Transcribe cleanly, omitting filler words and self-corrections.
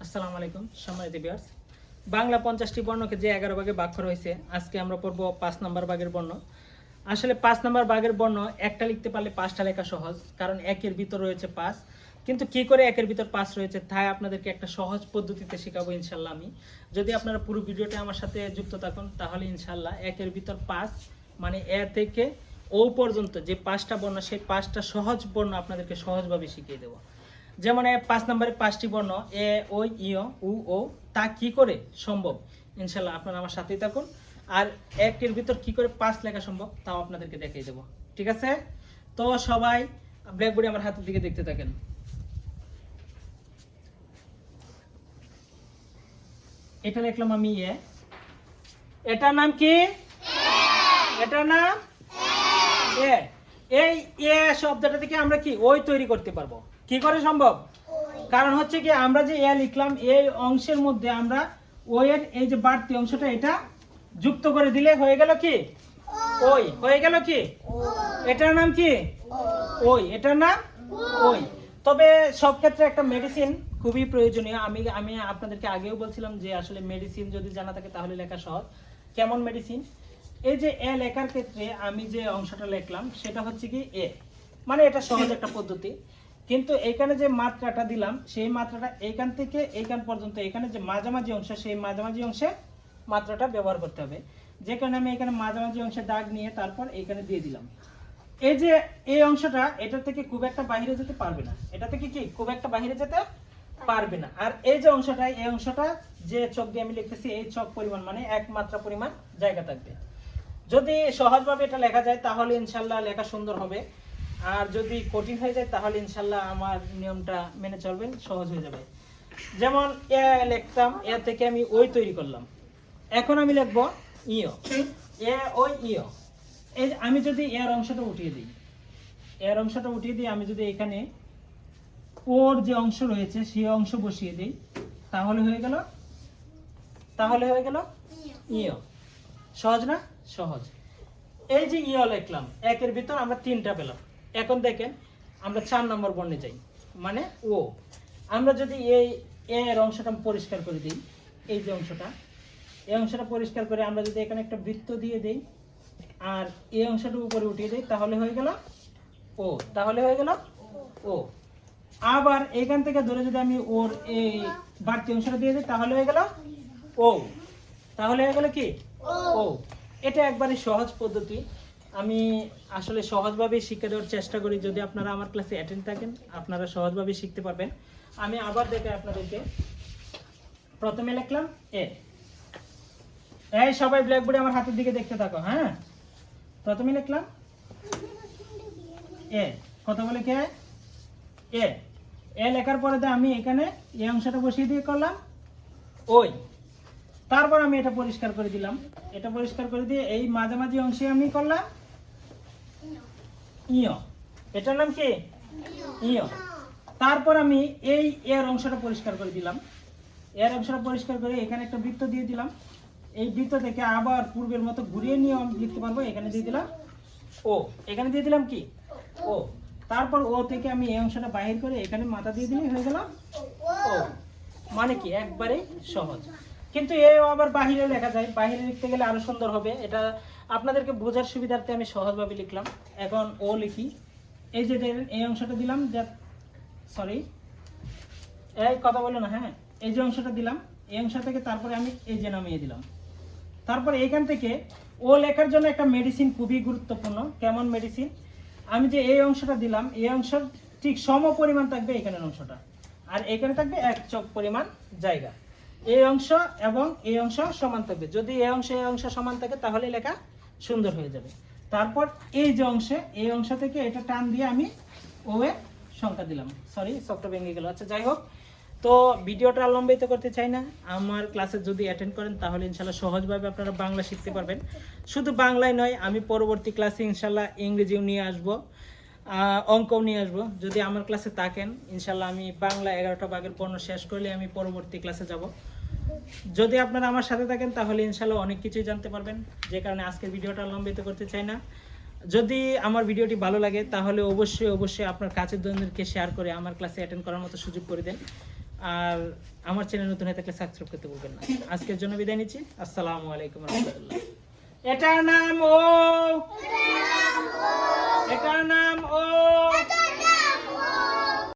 আসসালামু আলাইকুম সম্মানিত ভিউয়ার্স। বাংলা 50টি বর্ণকে যে 11 ভাগে ভাগ করা হয়েছে, আজকে আমরা পড়ব 5 নম্বর ভাগের বর্ণ। আসলে 5 নম্বর ভাগের বর্ণ একটা লিখতে পারলে 5টা লেখা সহজ, কারণ একের ভিতর রয়েছে 5। কিন্তু কি করে একের ভিতর 5 রয়েছে তাই আপনাদেরকে একটা সহজ পদ্ধতিতে শেখাবো ইনশাআল্লাহ আমি। যদি আপনারা পুরো ভিডিওটা আমার সাথে যুক্ত থাকুন তাহলে ইনশাআল্লাহ একের ভিতর 5 মানে এ থেকে ও পর্যন্ত যে 5টা বর্ণ, সেই 5টা সহজ বর্ণ আপনাদেরকে সহজভাবে শিখিয়ে দেবো। যেমন 5 নম্বরে 5টি বর্ণ এ ও ইয় উ ও, তা কি করে সম্ভব ইনশাল্লাহ আপনারা আমার সাথেই থাকুন। আর একের ভিতর কি করে 5 লেখা সম্ভব তাও আপনাদেরকে দেখিয়ে দেবো, ঠিক আছে? তো সবাই ব্ল্যাকবোর্ডে আমার হাতের দিকে দেখতে থাকেন। এটা লিখলাম আমি এ, এটার নাম কি? এটার নাম এ। এই এ শব্দটা থেকে আমরা কি ওই তৈরি করতে পারবো, কি করে সম্ভব? কারণ হচ্ছে কি আমরা যে এ লিখলাম এই অংশের মধ্যে আমরা ও এর এই যে বাড়তি অংশটা এটা যুক্ত করে দিলে হয়ে গেল কি ওই, হয়ে গেল কি এটার নাম কি ওই, এটার নাম ওই। তবে সব ক্ষেত্রে একটা মেডিসিন খুবই প্রয়োজনীয়। আমি আমি আপনাদেরকে আগেও বলছিলাম যে আসলে মেডিসিন যদি জানা থাকে তাহলে লেখা সহজ। কেমন মেডিসিন? এই যে এ লেখার ক্ষেত্রে আমি যে অংশটা লিখলাম সেটা হচ্ছে কি এ, মানে এটা সহজ একটা পদ্ধতি। কিন্তু এখানে যে মাত্রাটা দিলাম সেই মাত্রাটা এইখান থেকে এইখান পর্যন্ত, এখানে যে মাঝামাঝি অংশ সেই মাঝামাঝি অংশে মাত্রাটা ব্যবহার করতে হবে। যে কারণে আমি এখানে মাঝামাঝি অংশে দাগ নিয়ে তারপর এইখানে দিয়ে দিলাম। এই যে এই অংশটা এটা থেকে খুব একটা বাইরে যেতে পারবে না, এটা থেকে কি খুব একটা বাইরে যেতে পারবে না। আর এই যে অংশটা, এই অংশটা যে চক দিয়ে আমি লিখতেছি এই চক পরিমাণ মানে এক মাত্রা পরিমাণ জায়গা থাকবে। যদি সহজভাবে এটা লেখা যায় তাহলে ইনশাল্লাহ লেখা সুন্দর হবে, আর যদি কঠিন হয়ে যায় তাহলে ইনশাল্লাহ আমার নিয়মটা মেনে চলবেন, সহজ হয়ে যাবে। যেমন এ লিখতাম, এ থেকে আমি ওই তৈরি করলাম। এখন আমি লিখব ইয়, এ ওই ইয়। এই আমি যদি এর অংশটা উঠিয়ে দিই, এর অংশটা উঠিয়ে দিই, আমি যদি এখানে ওর যে অংশ রয়েছে সেই অংশ বসিয়ে দিই তাহলে হয়ে গেল, তাহলে হয়ে গেল ইয়। সহজ না? সহজ। এই যে ইয় লিখলাম, একের ভিতর আমরা 3টা পেলাম। এখন দেখেন আমরা 4 নম্বর বর্ণে যাই, মানে ও। আমরা যদি এই এর অংশটা পরিষ্কার করে দিই, এই যে অংশটা, এই অংশটা পরিষ্কার করে আমরা যদি এখানে একটা বৃত্ত দিয়ে দেই আর এই অংশটা উপরে উঠিয়ে দেই তাহলে হয়ে গেল ও, তাহলে হয়ে গেল ও। আবার এখান থেকে ধরে যদি আমি ওর এই বাড়তি অংশটা দিয়ে দিই তাহলে হয়ে গেল ও, তাহলে হয়ে গেল কি ও। এটা একবারে সহজ পদ্ধতি, আমি আসলে সহজভাবে শিক্ষা দেওয়ার চেষ্টা করি। যদি আপনারা আমার ক্লাসে অ্যাটেন্ড থাকেন আপনারা সহজভাবে শিখতে পারবেন। আমি আবার দেখাই আপনাদেরকে। প্রথমে লিখলাম এ, এই সবাই ব্ল্যাকবোর্ডে আমার হাতের দিকে দেখতে থাকো, হ্যাঁ। প্রথমে লিখলাম এ, কথা বলে কে এ। এ লেখার পরে আমি এখানে এই অংশটা বসিয়ে দিয়ে করলাম ওই। তারপর আমি এটা পরিষ্কার করে দিলাম, এটা পরিষ্কার করে দিয়ে এই মাঝামাঝি অংশে আমি করলাম ইয়, এটার নাম কি ইয়। তারপর আমি এই এর অংশটা পরিষ্কার করে দিলাম, এর অংশটা পরিষ্কার করে এখানে একটা বৃত্ত দিয়ে দিলাম। এই বৃত্ত থেকে আবার পূর্বের মতো ঘুরিয়ে নিয়ে আমি লিখতে পারবো, এখানে দিয়ে দিলাম ও, এখানে দিয়ে দিলাম কি ও। তারপর ও থেকে আমি এই অংশটা বাহির করে এখানে মাথা দিয়ে দিলেই হয়ে গেল ও। মানে কি একবারে সহজ। কিন্তু এও আবার বাহিরে লেখা যায়, বাহিরে লিখতে গেলে আরো সুন্দর হবে। এটা আপনাদেরকে বোঝার সুবিধার্থে আমি সহজভাবে লিখলাম। এখন ও লিখি, এই যে এই অংশটা দিলাম, সরি এই কথা বলো না, হ্যাঁ। এই যে অংশটা দিলাম, এই অংশ থেকে তারপরে আমি এই যে নামিয়ে দিলাম। তারপরে এখান থেকে ও লেখার জন্য একটা মেডিসিন খুবই গুরুত্বপূর্ণ। কেমন মেডিসিন? আমি যে এই অংশটা দিলাম এই অংশ ঠিক সম পরিমাণ থাকবে এখানের অংশটা, আর এখানে থাকবে এক চক পরিমাণ জায়গা। এই অংশ এবং এই অংশ সমান থাকবে। যদি এই অংশ সমান থাকে তাহলে লেখা সুন্দর হয়ে যাবে। তারপর এই যে অংশে, এই অংশ থেকে এটা টান দিয়ে আমি ও এর সংখ্যা দিলাম। সরি চকটা ভেঙে গেল। আচ্ছা যাই হোক, তো ভিডিওটা লম্বিত করতে চাই না। আমার ক্লাসে যদি অ্যাটেন্ড করেন তাহলে ইনশাল্লাহ সহজভাবে আপনারা বাংলা শিখতে পারবেন। শুধু বাংলায় নয়, আমি পরবর্তী ক্লাসে ইনশাল্লাহ ইংরেজিও নিয়ে আসবো, অঙ্কও নিয়ে আসবো। যদি আমার ক্লাসে থাকেন ইনশাল্লাহ আমি বাংলা 11টা ভাগের পণ্য শেষ করলে আমি পরবর্তী ক্লাসে যাব। যদি আপনারা আমার সাথে থাকেন তাহলে ইনশাল্লাহ অনেক কিছুই জানতে পারবেন। যে কারণে আজকের ভিডিওটা লম্বিত করতে চাই না। যদি আমার ভিডিওটি ভালো লাগে তাহলে অবশ্যই আপনার কাছের জনদেরকে শেয়ার করে আমার ক্লাসে অ্যাটেন্ড করার মতো সুযোগ করে দেন। আর আমার চ্যানেল নতুন হয়ে থাকলে সাবস্ক্রাইব করতে ভুলবেন না। আজকের জন্য বিদায় নিচ্ছি। আসসালামু আলাইকুম রাহমাতুল্লাহ। এটার নাম ও, এটার নাম